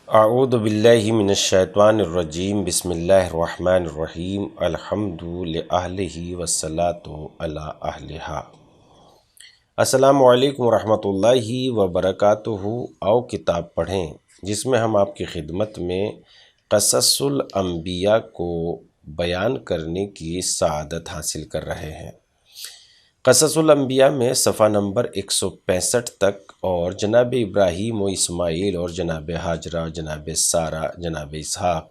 اعوذ باللہ من الشیطان الرجیم بسم اللہ الرحمن الرحیم الحمد للہ والصلاۃ علی اہلہا۔ السلام علیکم ورحمۃ اللہ وبرکاتہ۔ آؤ کتاب پڑھیں، جس میں ہم آپ کی خدمت میں قصص الانبیاء کو بیان کرنے کی سعادت حاصل کر رہے ہیں۔ قصص الانبیاء میں صفحہ نمبر 165 تک اور جناب ابراہیم و اسماعیل اور جناب ہاجرہ، جناب سارہ، جناب اسحاق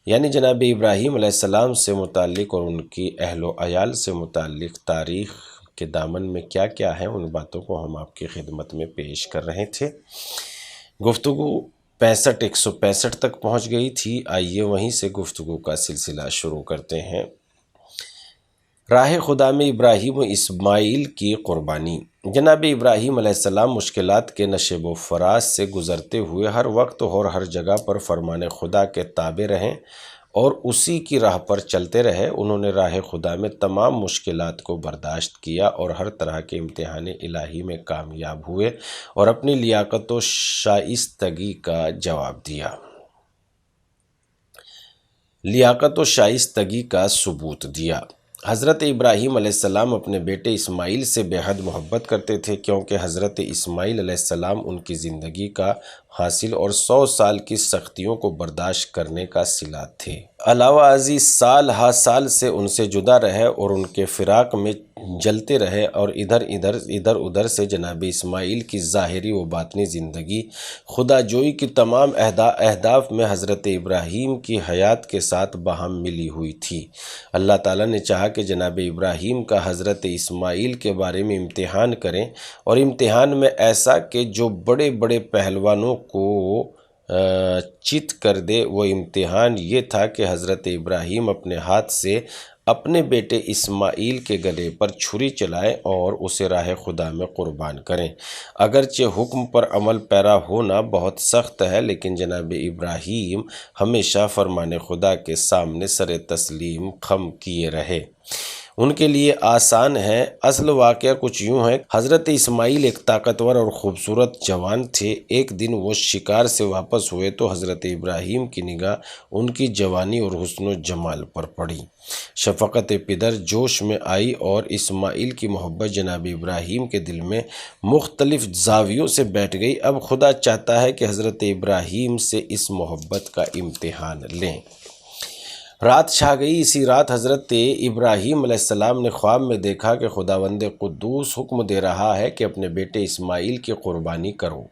یعنی جناب ابراہیم علیہ السلام سے متعلق اور ان کی اہل و عیال سے متعلق تاریخ کے دامن میں کیا کیا ہیں، ان باتوں کو ہم آپ کی خدمت میں پیش کر رہے تھے۔ گفتگو 165 تک پہنچ گئی تھی، آئیے وہیں سے گفتگو کا سلسلہ شروع کرتے ہیں۔ راہ خدا میں ابراہیم و اسماعیل کی قربانی۔ جناب ابراہیم علیہ السلام مشکلات کے نشیب و فراز سے گزرتے ہوئے ہر وقت اور ہر جگہ پر فرمان خدا کے تابع رہیں اور اسی کی راہ پر چلتے رہے۔ انہوں نے راہ خدا میں تمام مشکلات کو برداشت کیا اور ہر طرح کے امتحان الہی میں کامیاب ہوئے اور اپنی لیاقت و شائستگی کا جواب دیا، لیاقت و شائستگی کا ثبوت دیا۔ حضرت ابراہیم علیہ السلام اپنے بیٹے اسماعیل سے بے حد محبت کرتے تھے، کیونکہ حضرت اسماعیل علیہ السلام ان کی زندگی کا حاصل اور 100 سال کی سختیوں کو برداشت کرنے کا صلہ تھے۔ علاوہ ازیں سال ہا سال سے ان سے جدا رہے اور ان کے فراق میں جلتے رہے اور ادھر ادھر سے جناب اسماعیل کی ظاہری و باطنی زندگی خدا جوئی کی تمام اہداف میں حضرت ابراہیم کی حیات کے ساتھ باہم ملی ہوئی تھی۔ اللہ تعالیٰ نے چاہا کہ جناب ابراہیم کا حضرت اسماعیل کے بارے میں امتحان کریں، اور امتحان میں ایسا کہ جو بڑے بڑے پہلوانوں کو چت کر دے۔ وہ امتحان یہ تھا کہ حضرت ابراہیم اپنے ہاتھ سے اپنے بیٹے اسماعیل کے گلے پر چھری چلائیں اور اسے راہ خدا میں قربان کریں۔ اگرچہ حکم پر عمل پیرا ہونا بہت سخت ہے، لیکن جناب ابراہیم ہمیشہ فرمان خدا کے سامنے سر تسلیم خم کیے رہے۔ ان کے لیے آسان ہے۔ اصل واقعہ کچھ یوں ہے، حضرت اسماعیل ایک طاقتور اور خوبصورت جوان تھے۔ ایک دن وہ شکار سے واپس ہوئے تو حضرت ابراہیم کی نگاہ ان کی جوانی اور حسن و جمال پر پڑی۔ شفقت پدر جوش میں آئی اور اسماعیل کی محبت جناب ابراہیم کے دل میں مختلف زاویوں سے بیٹھ گئی۔ اب خدا چاہتا ہے کہ حضرت ابراہیم سے اس محبت کا امتحان لیں۔ رات چھا گئی۔ اسی رات حضرت ابراہیم علیہ السلام نے خواب میں دیکھا کہ خداوند قدوس حکم دے رہا ہے کہ اپنے بیٹے اسماعیل کی قربانی کرو۔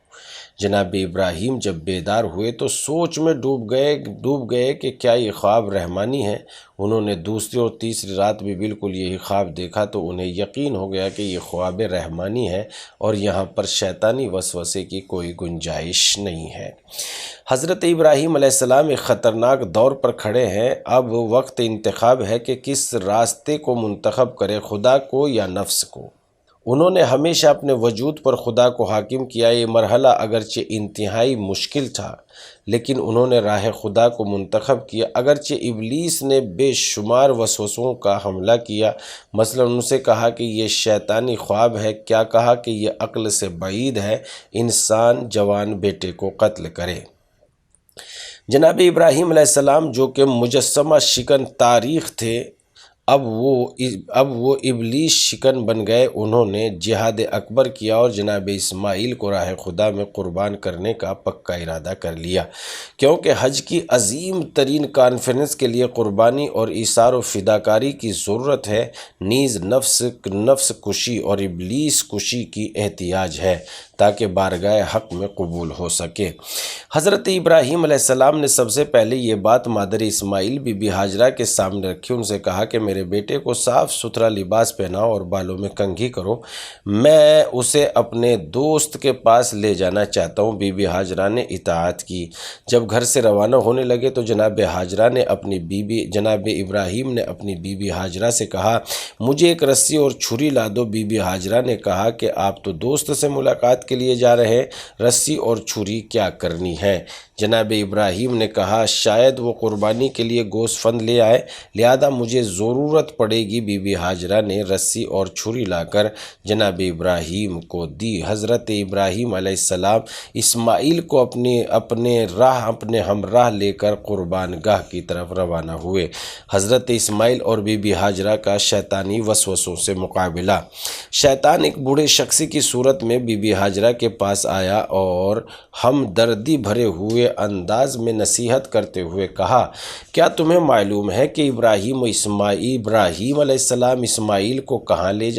جناب ابراہیم جب بیدار ہوئے تو سوچ میں ڈوب گئے کہ کیا یہ خواب رحمانی ہے۔ انہوں نے دوسری اور تیسری رات بھی بالکل یہی خواب دیکھا تو انہیں یقین ہو گیا کہ یہ خواب رحمانی ہے اور یہاں پر شیطانی وسوسے کی کوئی گنجائش نہیں ہے۔ حضرت ابراہیم علیہ السلام ایک خطرناک دور پر کھڑے ہیں۔ اب وقت انتخاب ہے کہ کس راستے کو منتخب کرے، خدا کو یا نفس کو۔ انہوں نے ہمیشہ اپنے وجود پر خدا کو حاکم کیا۔ یہ مرحلہ اگرچہ انتہائی مشکل تھا، لیکن انہوں نے راہ خدا کو منتخب کیا۔ اگرچہ ابلیس نے بے شمار وسوسوں کا حملہ کیا، مثلا ان سے کہا کہ یہ شیطانی خواب ہے، کیا کہا کہ یہ عقل سے بعید ہے، انسان جوان بیٹے کو قتل کرے۔ جناب ابراہیم علیہ السلام جو کہ مجسمہ شکن تاریخ تھے، اب وہ ابلیس شکن بن گئے۔ انہوں نے جہاد اکبر کیا اور جناب اسماعیل کو راہ خدا میں قربان کرنے کا پکا ارادہ کر لیا، کیونکہ حج کی عظیم ترین کانفرنس کے لیے قربانی اور ایثار و فداکاری کی ضرورت ہے، نیز نفس کشی اور ابلیس کشی کی احتیاج ہے، تاکہ بارگاہ حق میں قبول ہو سکے۔ حضرت ابراہیم علیہ السلام نے سب سے پہلے یہ بات مادر اسماعیل بی بی ہاجرہ کے سامنے رکھی۔ ان سے کہا کہ میرے بیٹے کو صاف ستھرا لباس پہناؤ اور بالوں میں کنگھی کرو، میں اسے اپنے دوست کے پاس لے جانا چاہتا ہوں۔ بی بی ہاجرہ نے اطاعت کی۔ جب گھر سے روانہ ہونے لگے تو جناب ابراہیم نے اپنی بی بی ہاجرہ سے کہا، مجھے ایک رسی اور چھری لا دو۔ بی بی ہاجرہ نے کہا کہ آپ تو دوست سے ملاقات کے لیے جا رہے ہیں، رسی اور چھری کیا کرنی ہے؟ ہیں۔ جناب ابراہیم نے کہا شاید وہ قربانی کے لیے گوشت فند لے آئے، لہذا مجھے ضرورت پڑے گی۔ بی بی ہاجرہ نے رسی اور چھری لا کر جناب ابراہیم کو دی۔ حضرت ابراہیم علیہ السلام اسماعیل کو اپنے ہمراہ لے کر قربان گاہ کی طرف روانہ ہوئے۔ حضرت اسماعیل اور بی بی ہاجرہ کا شیطانی وسوسوں سے مقابلہ۔ شیطان ایک بوڑھے شخص کی صورت میں بی بی ہاجرہ کے پاس آیا اور ہمدردی بھرے ہوئے انداز میں نصیحت کرتے ہوئے کہا، کیا تمہیں معلوم ہے کہ ابراہیم علیہ السلام اسماعیل کو کہاں لے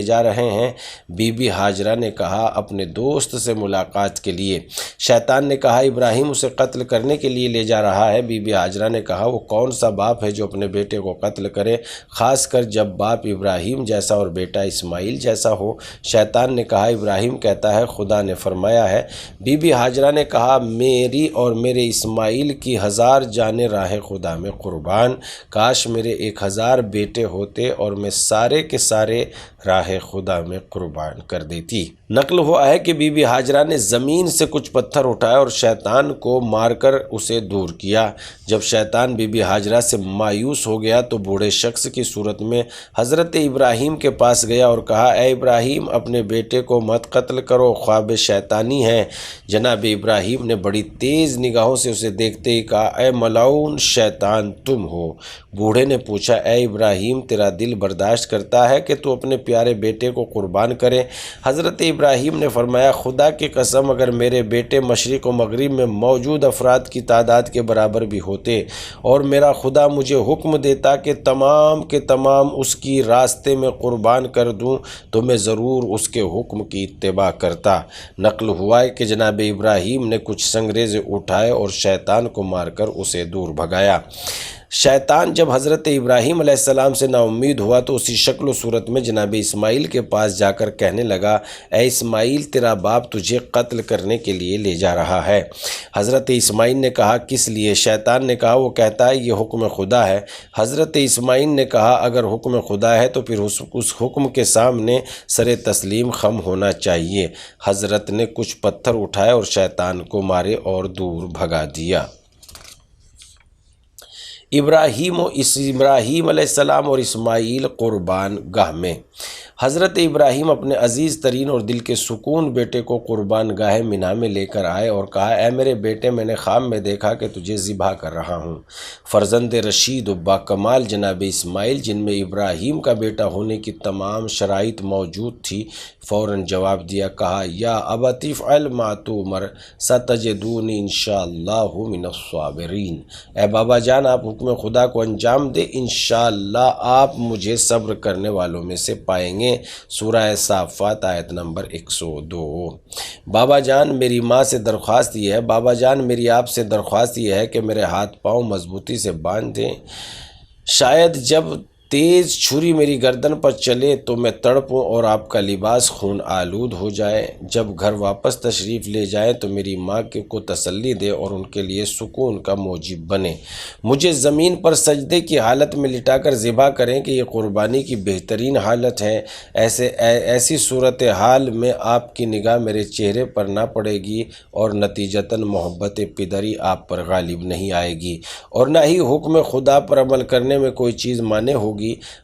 جا رہے ہیں؟ بی بی ہاجرہ نے کہا اپنے دوست سے ملاقات کے لیے۔ شیطان نے کہا ابراہیم اسے قتل کرنے کے لیے لے جا رہا ہے۔ بی بی ہاجرہ نے کہا وہ کون سا باپ ہے جو اپنے بیٹے کو قتل کرے، خاص کر جب باپ ابراہیم جیسا اور بیٹا اسماعیل جیسا ہو؟ شیطان نے کہا ابراہیم کہتا ہے خدا نے فرمایا ہے۔ بی بی ہاجرہ نے کہا میری اور میرے اسماعیل کی 1000 جانیں راہ خدا میں قربان، کاش میرے 1000 بیٹے ہوتے اور میں سارے کے سارے راہ خدا میں قربان کر دیتی۔ نقل ہوا ہے کہ بی بی ہاجرہ نے زمین سے کچھ پتھر اٹھائے اور شیطان کو مار کر اسے دور کیا۔ جب شیطان بی بی ہاجرہ سے مایوس ہو گیا تو بوڑھے شخص کی صورت میں حضرت ابراہیم کے پاس گیا اور کہا اے ابراہیم اپنے بیٹے کو مت قتل کرو، خواب شیطانی ہے۔ جناب ابراہیم نے بڑی تیز نگاہوں سے اسے دیکھتے ہی کہا اے ملعون شیطان تم ہو۔ بوڑھے نے پوچھا اے ابراہیم تیرا دل برداشت کرتا ہے کہ تو اپنے پیارے بیٹے کو قربان کرے؟ حضرت ابراہیم نے فرمایا خدا کی قسم اگر میرے بیٹے مشرق و مغرب میں موجود افراد کی تعداد کے برابر بھی ہوتے اور میرا خدا مجھے حکم دیتا کہ تمام کے تمام اس کی راستے میں قربان کر دوں تو میں ضرور اس کے حکم کی اتباع کرتا۔ نقل ہوا ہے کہ جناب ابراہیم نے کچھ سنگریزے اٹھائے اور شیطان کو مار کر اسے دور بھگایا۔ شیطان جب حضرت ابراہیم علیہ السلام سے نا امید ہوا تو اسی شکل و صورت میں جناب اسماعیل کے پاس جا کر کہنے لگا اے اسماعیل تیرا باپ تجھے قتل کرنے کے لیے لے جا رہا ہے۔ حضرت اسماعیل نے کہا کس لیے؟ شیطان نے کہا وہ کہتا ہے یہ حکم خدا ہے۔ حضرت اسماعیل نے کہا اگر حکم خدا ہے تو پھر اس حکم کے سامنے سر تسلیم خم ہونا چاہیے۔ حضرت نے کچھ پتھر اٹھائے اور شیطان کو مارے اور دور بھگا دیا۔ ابراہیم علیہ السلام اور اسماعیل قربان گاہ میں۔ حضرت ابراہیم اپنے عزیز ترین اور دل کے سکون بیٹے کو قربان گاہ منا میں لے کر آئے اور کہا اے میرے بیٹے میں نے خواب میں دیکھا کہ تجھے ذبح کر رہا ہوں۔ فرزند رشید و باکمال جناب اسماعیل جن میں ابراہیم کا بیٹا ہونے کی تمام شرائط موجود تھی فوراً جواب دیا، کہا یا ابت افعل ما تؤمر ستجدونی انشاءاللہ من الصابرین۔ اے بابا جان آپ حکم خدا کو انجام دے، انشاءاللہ آپ مجھے صبر کرنے والوں میں سے پائیں گے۔ سورہ صافات آیت نمبر 102۔ بابا جان میری ماں سے درخواست یہ ہے، بابا جان میری آپ سے درخواست یہ ہے کہ میرے ہاتھ پاؤں مضبوطی سے باندھ دیں، شاید جب تیز چھری میری گردن پر چلے تو میں تڑپوں اور آپ کا لباس خون آلود ہو جائے۔ جب گھر واپس تشریف لے جائیں تو میری ماں کو تسلی دے اور ان کے لیے سکون کا موجب بنے۔ مجھے زمین پر سجدے کی حالت میں لٹا کر ذبح کریں کہ یہ قربانی کی بہترین حالت ہے۔ ایسی صورتحال میں آپ کی نگاہ میرے چہرے پر نہ پڑے گی اور نتیجتاً محبت پدری آپ پر غالب نہیں آئے گی اور نہ ہی حکم خدا پر عمل کرنے میں کوئی چیز مانے ہوگی۔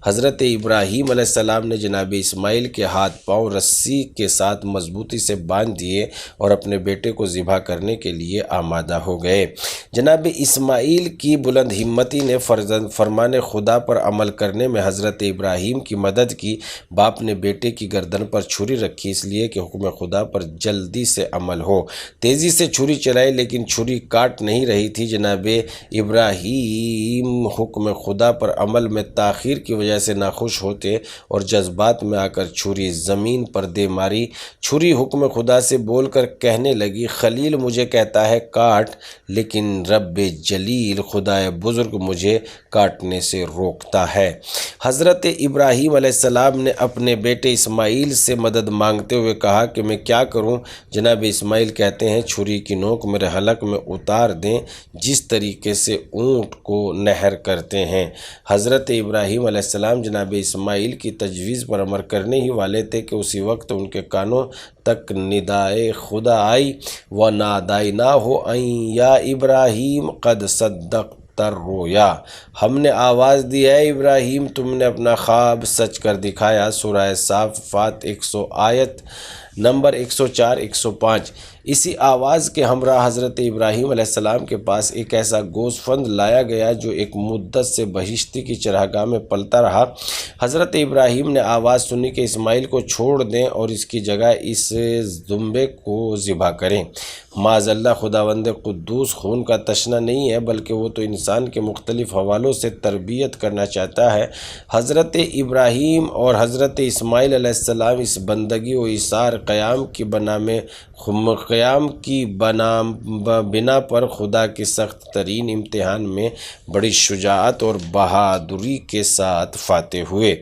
حضرت ابراہیم علیہ السلام نے جناب اسماعیل کے ہاتھ پاؤں رسی کے ساتھ مضبوطی سے باندھ دیے اور اپنے بیٹے کو ذبح کرنے کے لیے آمادہ ہو گئے۔ جناب اسماعیل کی بلند ہمتی نے فرمان خدا پر عمل کرنے میں حضرت ابراہیم کی مدد کی۔ باپ نے بیٹے کی گردن پر چھری رکھی اس لیے کہ حکم خدا پر جلدی سے عمل ہو۔ تیزی سے چھری چلائی لیکن چھری کاٹ نہیں رہی تھی۔ جناب ابراہیم حکم خدا پر عمل میں تاخیر کی وجہ سے ناخوش ہوتے اور جذبات میں آ کر چھری زمین پر دے ماری۔ چھری حکم خدا سے بول کر کہنے لگی خلیل مجھے کہتا ہے کاٹ، لیکن رب جلیل خدائے بزرگ مجھے کاٹنے سے روکتا ہے۔ حضرت ابراہیم علیہ السلام نے اپنے بیٹے اسماعیل سے مدد مانگتے ہوئے کہا کہ میں کیا کروں؟ جناب اسماعیل کہتے ہیں چھری کی نوک میرے حلق میں اتار دیں جس طریقے سے اونٹ کو نہر کرتے ہیں۔ حضرت ابراہیم علیہ السلام جناب اسماعیل کی تجویز پر عمل کرنے ہی والے تھے کہ اسی وقت ان کے کانوں تک ندائے خدا آئی۔ وَنَادَيْنَاهُ أَن يَا إِبْرَاهِيمُ قَدْ صَدَّقْتَ الرُّؤْيَا، ہم نے آواز دی ہے ابراہیم تم نے اپنا خواب سچ کر دکھایا۔ سورہ صافات آیت نمبر 104 105۔ اسی آواز کے ہمراہ حضرت ابراہیم علیہ السلام کے پاس ایک ایسا گوسفند لایا گیا جو ایک مدت سے بہشتی کی چراگاہ میں پلتا رہا۔ حضرت ابراہیم نے آواز سنی کہ اسماعیل کو چھوڑ دیں اور اس کی جگہ اس دمبے کو ذبح کریں۔ معاذ اللہ، خداوند قدوس خون کا تشنہ نہیں ہے، بلکہ وہ تو انسان کے مختلف حوالوں سے تربیت کرنا چاہتا ہے۔ حضرت ابراہیم اور حضرت اسماعیل علیہ السلام اس بندگی و ایثار قیام کی بنا پر خدا کے سخت ترین امتحان میں بڑی شجاعت اور بہادری کے ساتھ فاتح ہوئے۔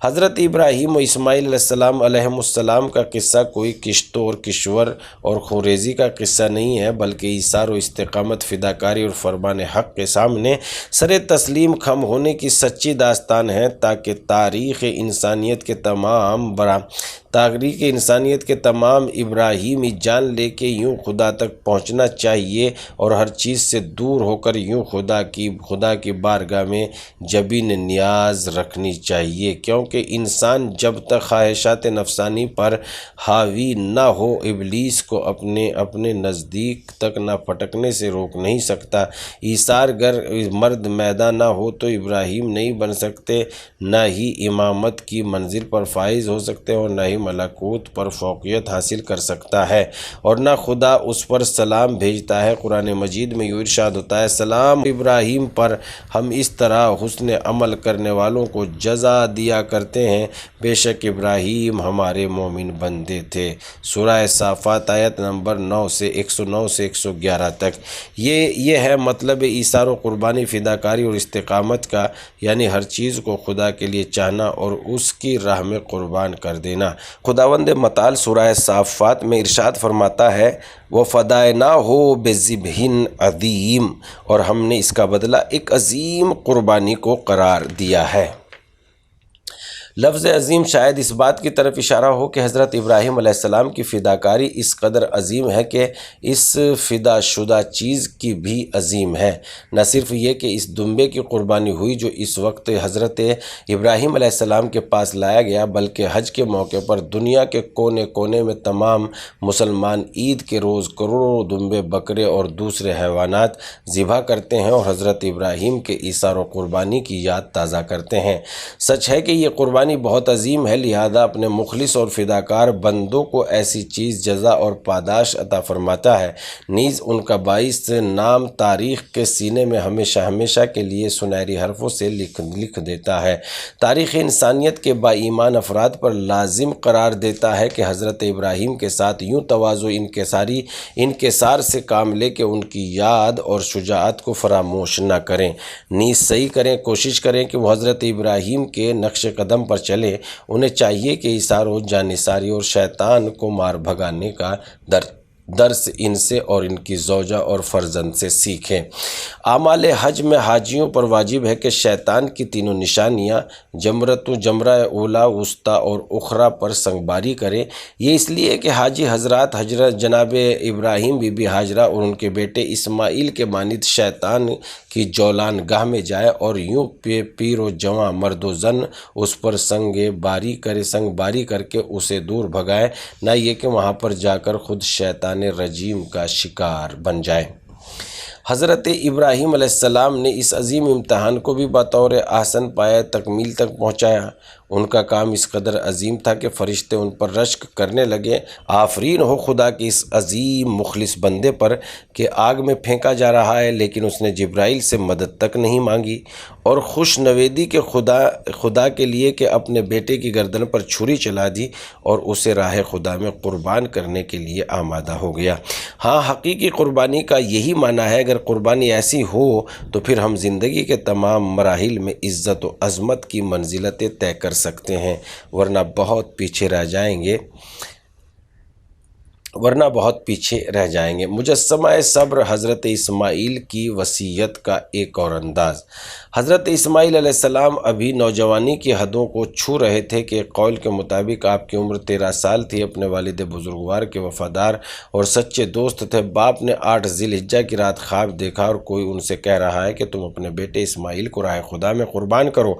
حضرت ابراہیم و اسماعیل علیہ السلام کا قصہ کوئی کشتوں اور کشور اور خوریزی کا قصہ نہیں ہے، بلکہ ایثار و استقامت، فداکاری اور فرمان حق کے سامنے سر تسلیم خم ہونے کی سچی داستان ہے، تاکہ تاریخ انسانیت کے تمام ابراہیمی جان لے کے یوں خدا تک پہنچنا چاہیے اور ہر چیز سے دور ہو کر یوں خدا کی بارگاہ میں جبین نیاز رکھنی چاہیے، کیونکہ انسان جب تک خواہشات نفسانی پر حاوی نہ ہو ابلیس کو اپنے نزدیک تک نہ پھٹکنے سے روک نہیں سکتا۔ ایثار گر مرد میدان نہ ہو تو ابراہیم نہیں بن سکتے، نہ ہی امامت کی منزل پر فائز ہو سکتے اور نہ ہی ملکوت پر فوقیت حاصل کر سکتا ہے، اور نہ خدا اس پر سلام بھیجتا ہے۔ قرآن مجید میں یوں ارشاد ہوتا ہے، سلام ابراہیم پر، ہم اس طرح حسن عمل کرنے والوں کو جزا دیا کرتے ہیں، بے شک ابراہیم ہمارے مومن بندے تھے۔ سورہ صافات آیت نمبر 109 سے 111 تک۔ یہ ہے مطلب ایثار و قربانی، فداکاری اور استقامت کا، یعنی ہر چیز کو خدا کے لیے چاہنا اور اس کی راہ میں قربان کر دینا۔ خداوند متعال سورہ صافات میں ارشاد فرماتا ہے، وَفَدَيْنَاهُ بِذِبْحٍ عَظِيمٍ، اور ہم نے اس کا بدلہ ایک عظیم قربانی کو قرار دیا ہے۔ لفظ عظیم شاید اس بات کی طرف اشارہ ہو کہ حضرت ابراہیم علیہ السلام کی فداکاری اس قدر عظیم ہے کہ اس فدا شدہ چیز کی بھی عظیم ہے۔ نہ صرف یہ کہ اس دمبے کی قربانی ہوئی جو اس وقت حضرت ابراہیم علیہ السلام کے پاس لایا گیا، بلکہ حج کے موقع پر دنیا کے کونے کونے میں تمام مسلمان عید کے روز کروڑوں دمبے، بکرے اور دوسرے حیوانات ذبح کرتے ہیں اور حضرت ابراہیم کے ایثار و قربانی کی یاد تازہ کرتے ہیں۔ سچ ہے کہ یہ قربانی بہت عظیم ہے، لہذا اپنے مخلص اور فداکار بندوں کو ایسی چیز جزا اور پاداش عطا فرماتا ہے، نیز ان کا باعث نام تاریخ کے سینے میں ہمیشہ کے لیے سنہری حرفوں سے لکھ دیتا ہے۔ تاریخ انسانیت کے با ایمان افراد پر لازم قرار دیتا ہے کہ حضرت ابراہیم کے ساتھ یوں تواضع انکسار سے کام لے کہ ان کی یاد اور شجاعت کو فراموش نہ کریں، نیز صحیح کریں، کوشش کریں کہ وہ حضرت ابراہیم کے نقش قدم پر چلے۔ انہیں چاہیے کہ ایثار و جانثاری اور شیطان کو مار بھگانے کا درس ان سے اور ان کی زوجہ اور فرزند سے سیکھیں۔ اعمال حج میں حاجیوں پر واجب ہے کہ شیطان کی تینوں نشانیاں جمرہ اولا، وسطیٰ اور اخری پر سنگباری کریں۔ یہ اس لیے کہ حاجی حضرات جناب ابراہیم، بی بی ہاجرہ اور ان کے بیٹے اسماعیل کے مانند شیطان کی جولان گاہ میں جائے اور یوں پیر و جواں مرد و زن اس پر سنگ باری کر کے اسے دور بھگائے، نہ یہ کہ وہاں پر جا کر خود شیطان رجیم کا شکار بن جائے۔ حضرت ابراہیم علیہ السلام نے اس عظیم امتحان کو بھی بطور احسن پایہ تکمیل تک پہنچایا۔ ان کا کام اس قدر عظیم تھا کہ فرشتے ان پر رشک کرنے لگے، آفرین ہو خدا کے اس عظیم مخلص بندے پر کہ آگ میں پھینکا جا رہا ہے، لیکن اس نے جبرائیل سے مدد تک نہیں مانگی، اور خوش نویدی کے خدا کے لیے کہ اپنے بیٹے کی گردن پر چھری چلا دی اور اسے راہ خدا میں قربان کرنے کے لیے آمادہ ہو گیا۔ ہاں، حقیقی قربانی کا یہی معنی ہے۔ اگر قربانی ایسی ہو تو پھر ہم زندگی کے تمام مراحل میں عزت و عظمت کی منزلتیں طے کر سکتے ہیں، ورنہ بہت پیچھے رہ جائیں گے۔ ورنہ بہت پیچھے رہ جائیں گے۔ مجسمہ صبر حضرت اسماعیل کی وصیت کا ایک اور انداز۔ حضرت اسماعیل علیہ السلام ابھی نوجوانی کی حدوں کو چھو رہے تھے کہ ایک قول کے مطابق آپ کی عمر 13 سال تھی۔ اپنے والد بزرگوار کے وفادار اور سچے دوست تھے۔ باپ نے 8 ذی الحجہ کی رات خواب دیکھا اور کوئی ان سے کہہ رہا ہے کہ تم اپنے بیٹے اسماعیل کو راہ خدا میں قربان کرو۔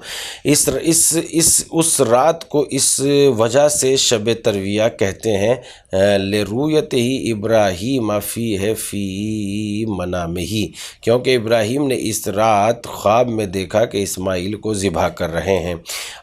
اس رات کو اس وجہ سے شب ترویہ کہتے ہیں، لِرُؤْیَتِهِ ابراہیم فی منامہ، کیونکہ ابراہیم نے اس رات خواب میں دیکھا کہ اسماعیل کو ذبح کر رہے ہیں۔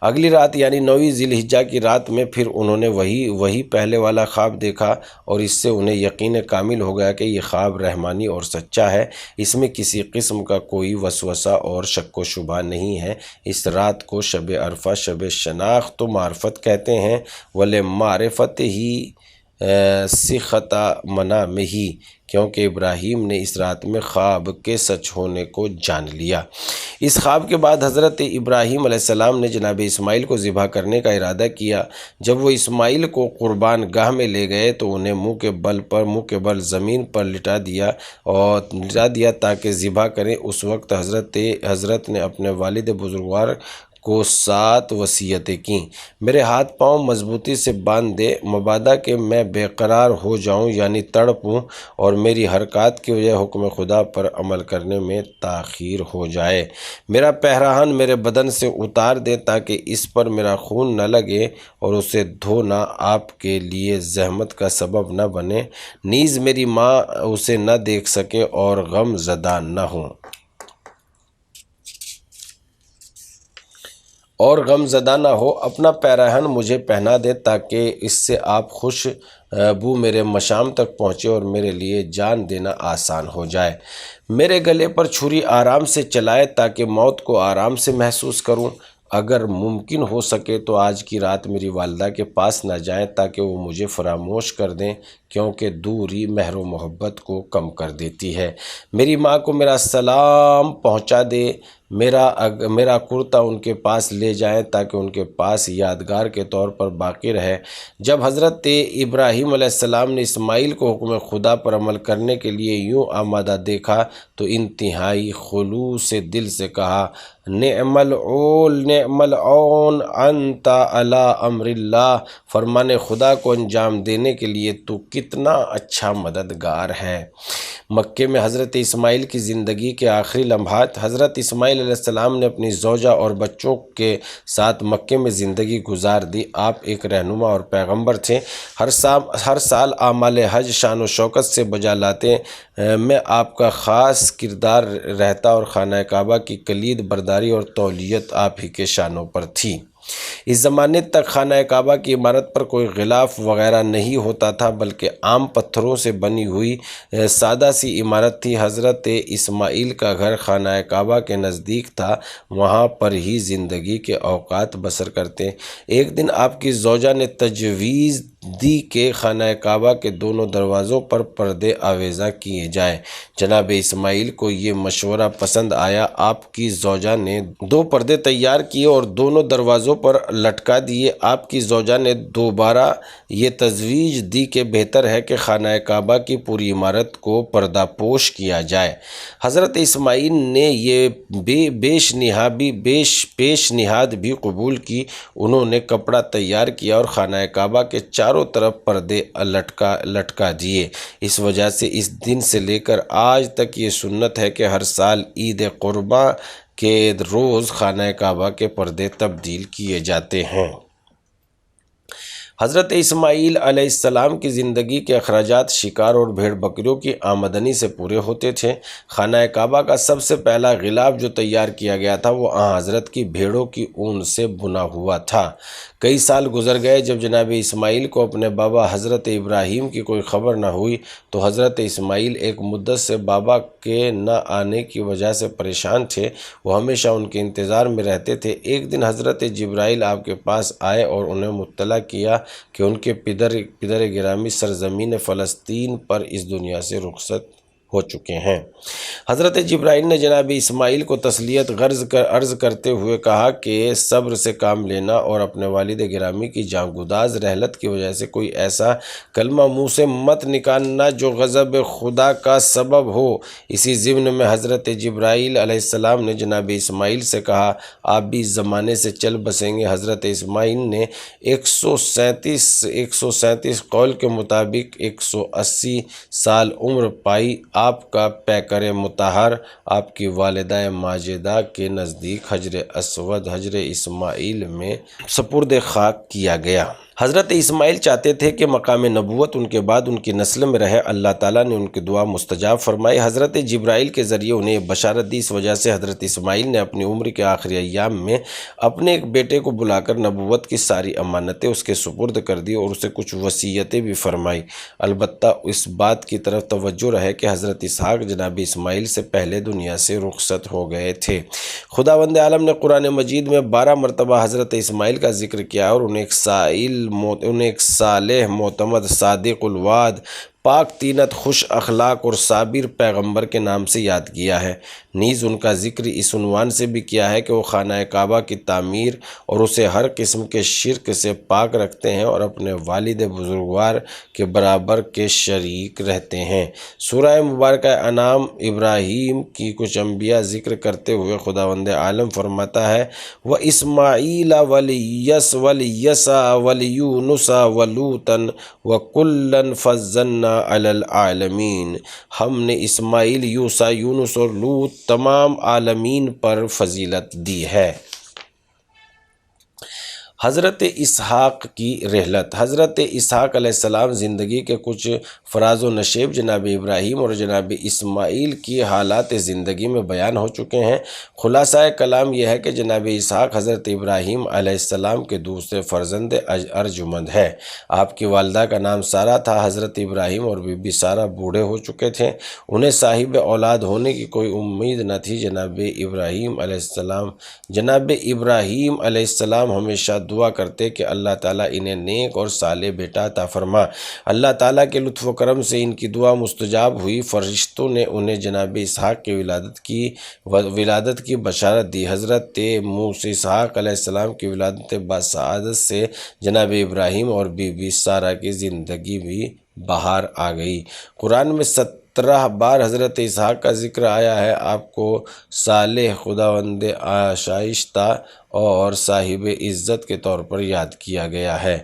اگلی رات یعنی 9 ذی الحجہ کی رات میں پھر انہوں نے وہی پہلے والا خواب دیکھا اور اس سے انہیں یقین کامل ہو گیا کہ یہ خواب رحمانی اور سچا ہے، اس میں کسی قسم کا کوئی وسوسہ اور شک و شبہ نہیں ہے۔ اس رات کو شب عرفہ، شب شناخت و معرفت کہتے ہیں۔ وَلِمَعْرِفَتِهِ صِحَّةَ مَنَامِهِ، کیونکہ ابراہیم نے اس رات میں خواب کے سچ ہونے کو جان لیا۔ اس خواب کے بعد حضرت ابراہیم علیہ السلام نے جناب اسماعیل کو ذبح کرنے کا ارادہ کیا۔ جب وہ اسماعیل کو قربان گاہ میں لے گئے تو انہیں منہ کے بل زمین پر لٹا دیا تاکہ ذبح کریں۔ اس وقت حضرت نے اپنے والد بزرگوار کو 7 وصیتیں کیں۔ میرے ہاتھ پاؤں مضبوطی سے باندھ دے، مبادا کہ میں بے قرار ہو جاؤں یعنی تڑپوں اور میری حرکات کی وجہ حکم خدا پر عمل کرنے میں تاخیر ہو جائے۔ میرا پیراہن میرے بدن سے اتار دے تاکہ اس پر میرا خون نہ لگے اور اسے دھونا آپ کے لیے زحمت کا سبب نہ بنے، نیز میری ماں اسے نہ دیکھ سکے اور غم زدہ نہ ہوں۔ اپنا پیراہن مجھے پہنا دے تاکہ اس سے آپ خوش بو میرے مشام تک پہنچے اور میرے لیے جان دینا آسان ہو جائے۔ میرے گلے پر چھری آرام سے چلائے تاکہ موت کو آرام سے محسوس کروں۔ اگر ممکن ہو سکے تو آج کی رات میری والدہ کے پاس نہ جائیں تاکہ وہ مجھے فراموش کر دیں، کیونکہ دوری مہر و محبت کو کم کر دیتی ہے۔ میری ماں کو میرا سلام پہنچا دے، میرا کرتا ان کے پاس لے جائیں تاکہ ان کے پاس یادگار کے طور پر باقی رہے۔ جب حضرت ابراہیم علیہ السلام نے اسماعیل کو حکم خدا پر عمل کرنے کے لیے یوں آمادہ دیکھا تو انتہائی خلوص دل سے کہا، نعم العون انت علی امر اللہ، فرمان خدا کو انجام دینے کے لیے تو کتنا اچھا مددگار ہے۔ مکے میں حضرت اسماعیل کی زندگی کے آخری لمحات۔ حضرت اسماعیل علیہ السلام نے اپنی زوجہ اور بچوں کے ساتھ مکے میں زندگی گزار دی۔ آپ ایک رہنما اور پیغمبر تھے۔ ہر سال اعمال حج شان و شوکت سے بجا لاتے میں آپ کا خاص کردار رہتا اور خانہ کعبہ کی کلید برداری اور تولیت آپ ہی کے شانوں پر تھی۔ اس زمانے تک خانہ کعبہ کی عمارت پر کوئی غلاف وغیرہ نہیں ہوتا تھا، بلکہ عام پتھروں سے بنی ہوئی سادہ سی عمارت تھی۔ حضرت اسماعیل کا گھر خانہ کعبہ کے نزدیک تھا، وہاں پر ہی زندگی کے اوقات بسر کرتے۔ ایک دن آپ کی زوجہ نے تجویز دی کہ خانہ کعبہ کے دونوں دروازوں پر پردے آویزاں کیے جائیں۔ جناب اسماعیل کو یہ مشورہ پسند آیا۔ آپ کی زوجہ نے 2 پردے تیار کیے اور دونوں دروازوں پر لٹکا دیے۔ آپ کی زوجہ نے دوبارہ یہ تجویز دی کہ بہتر ہے کہ خانہ کعبہ کی پوری عمارت کو پردہ پوش کیا جائے۔ حضرت اسماعیل نے یہ پیش نہاد بھی قبول کی۔ انہوں نے کپڑا تیار کیا اور خانہ کعبہ کے چاروں طرف پردے لٹکا دیے۔ اس وجہ سے اس دن سے لے کر آج تک یہ سنت ہے کہ ہر سال عید قرباں کے روز خانہ کعبہ کے پردے تبدیل کیے جاتے ہیں۔ حضرت اسماعیل علیہ السلام کی زندگی کے اخراجات شکار اور بھیڑ بکریوں کی آمدنی سے پورے ہوتے تھے۔ خانہ کعبہ کا سب سے پہلا غلاف جو تیار کیا گیا تھا وہ حضرت کی بھیڑوں کی اون سے بنا ہوا تھا۔ کئی سال گزر گئے۔ جب جناب اسماعیل کو اپنے بابا حضرت ابراہیم کی کوئی خبر نہ ہوئی تو حضرت اسماعیل ایک مدت سے بابا کے نہ آنے کی وجہ سے پریشان تھے۔ وہ ہمیشہ ان کے انتظار میں رہتے تھے۔ ایک دن حضرت جبرائیل آپ کے پاس آئے اور انہیں مطلع کیا کہ ان کے پدر گرامی سرزمین فلسطین پر اس دنیا سے رخصت ہو چکے ہیں۔ حضرت جبرائیل نے جناب اسماعیل کو تسلیت عرض کرتے ہوئے کہا کہ صبر سے کام لینا اور اپنے والد گرامی کی جاں رحلت کی وجہ سے کوئی ایسا کلمہ منہ سے مت نکالنا جو غضب خدا کا سبب ہو۔ اسی ضمن میں حضرت جبرائیل علیہ السلام نے جناب اسماعیل سے کہا آپ بھی اس زمانے سے چل بسیں گے۔ حضرت اسماعیل نے 137 قول کے مطابق 180 سال عمر پائی۔ آپ کا پیکر مطہر آپ کی والدہ ماجدہ کے نزدیک حجر اسود حجر اسماعیل میں سپرد خاک کیا گیا۔ حضرت اسماعیل چاہتے تھے کہ مقام نبوت ان کے بعد ان کی نسل میں رہے۔ اللہ تعالیٰ نے ان کی دعا مستجاب فرمائی۔ حضرت جبرائیل کے ذریعے انہیں یہ بشارت دی۔ اس وجہ سے حضرت اسماعیل نے اپنی عمر کے آخری ایام میں اپنے ایک بیٹے کو بلا کر نبوت کی ساری امانتیں اس کے سپرد کر دی اور اسے کچھ وصیتیں بھی فرمائی۔ البتہ اس بات کی طرف توجہ رہے کہ حضرت اسحاق جناب اسماعیل سے پہلے دنیا سے رخصت ہو گئے تھے۔ خداوند عالم نے قرآن مجید میں 12 مرتبہ حضرت اسماعیل کا ذکر کیا اور انہیں ایک صالح، معتمد، صادق الوعد، پاک طینت، خوش اخلاق اور صابر پیغمبر کے نام سے یاد کیا ہے۔ نیز ان کا ذکر اس عنوان سے بھی کیا ہے کہ وہ خانہ کعبہ کی تعمیر اور اسے ہر قسم کے شرک سے پاک رکھتے ہیں اور اپنے والد بزرگوار کے برابر کے شریک رہتے ہیں۔ سورہ مبارکہ انعام ابراہیم کی کچھ انبیاء ذکر کرتے ہوئے خداوند عالم فرماتا ہے وَإِسْمَاعِيلَ وَالْيَسَعَ وَالْيُونُسَ وَلُوطًا وَكُلًّا فَضَّلْنَا عَلَى الْعَالَمِينَ۔ ہم نے اسماعیل، یوسع، یونس اور لوط تمام عالمین پر فضیلت دی ہے۔ حضرت اسحاق کی رحلت۔ حضرت اسحاق علیہ السلام زندگی کے کچھ فراز و نشیب جناب ابراہیم اور جناب اسماعیل کی حالات زندگی میں بیان ہو چکے ہیں۔ خلاصہ کلام یہ ہے کہ جناب اسحاق حضرت ابراہیم علیہ السلام کے دوسرے فرزند ارجمند ہے۔ آپ کی والدہ کا نام سارہ تھا۔ حضرت ابراہیم اور بی بی سارہ بوڑھے ہو چکے تھے، انہیں صاحب اولاد ہونے کی کوئی امید نہ تھی۔ جناب ابراہیم علیہ السلام ہمیشہ دعا کرتے کہ اللہ تعالیٰ انہیں نیک اور صالح بیٹا عطا فرما۔ اللہ تعالیٰ کے لطف و کرم سے ان کی دعا مستجاب ہوئی۔ فرشتوں نے انہیں جناب اسحاق کی ولادت کی بشارت دی۔ حضرت موسیٰ اسحاق علیہ السلام کی ولادت بسعادت سے جناب ابراہیم اور بی بی سارہ کی زندگی بھی بہار آ گئی۔ قرآن میں 17 بار حضرت اسحاق کا ذکر آیا ہے۔ آپ کو صالح، خداوند شائستہ اور صاحب عزت کے طور پر یاد کیا گیا ہے۔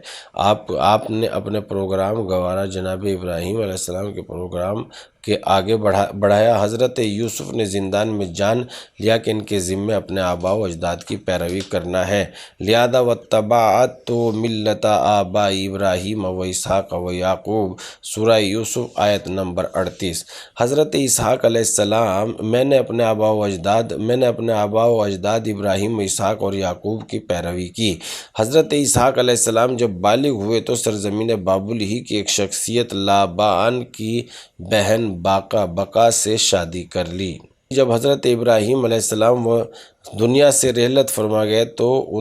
آپ نے اپنے پروگرام گوارا جناب ابراہیم علیہ السلام کے پروگرام کے آگے بڑھایا۔ حضرت یوسف نے زندان میں جان لیا کہ ان کے ذمے اپنے آباء و اجداد کی پیروی کرنا ہے، لہذا واتبعت ملت آبائی ابراہیم و اسحاق و یعقوب، سورہ یوسف آیت نمبر 38۔ حضرت اسحاق علیہ السلام میں نے اپنے آباء و اجداد ابراہیم، اسحاق اور یعقوب کی پیروی کی۔ حضرت اسحاق علیہ السلام جب بالغ ہوئے تو سرزمین بابل ہی کی ایک شخصیت لابان کی بہن بقا سے شادی کر لی۔ جب حضرت ابراہیم علیہ السلام دنیا سے رحلت فرما گئے تو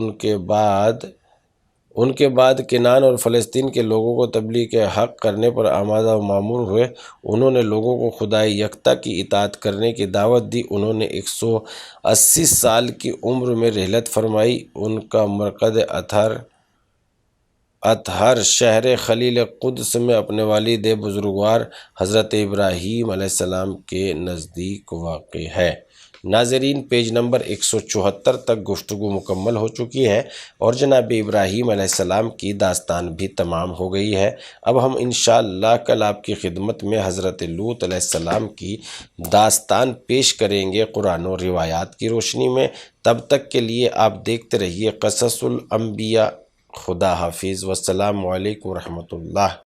ان کے بعد کنعان اور فلسطین کے لوگوں کو تبلیغ کے حق کرنے پر آمادہ و مامور ہوئے۔ انہوں نے لوگوں کو خدائے یکتا کی اطاعت کرنے کی دعوت دی۔ انہوں نے 180 سال کی عمر میں رحلت فرمائی۔ ان کا مرقد اطہر شہر خلیل قدس میں اپنے والد بزرگوار حضرت ابراہیم علیہ السلام کے نزدیک واقع ہے۔ ناظرین، پیج نمبر 174 تک گفتگو مکمل ہو چکی ہے اور جناب ابراہیم علیہ السلام کی داستان بھی تمام ہو گئی ہے۔ اب ہم انشاءاللہ کل آپ کی خدمت میں حضرت لوط علیہ السلام کی داستان پیش کریں گے قرآن و روایات کی روشنی میں۔ تب تک کے لیے آپ دیکھتے رہیے قصص الانبیاء۔ خدا حافظ، والسلام علیکم ورحمۃ اللہ۔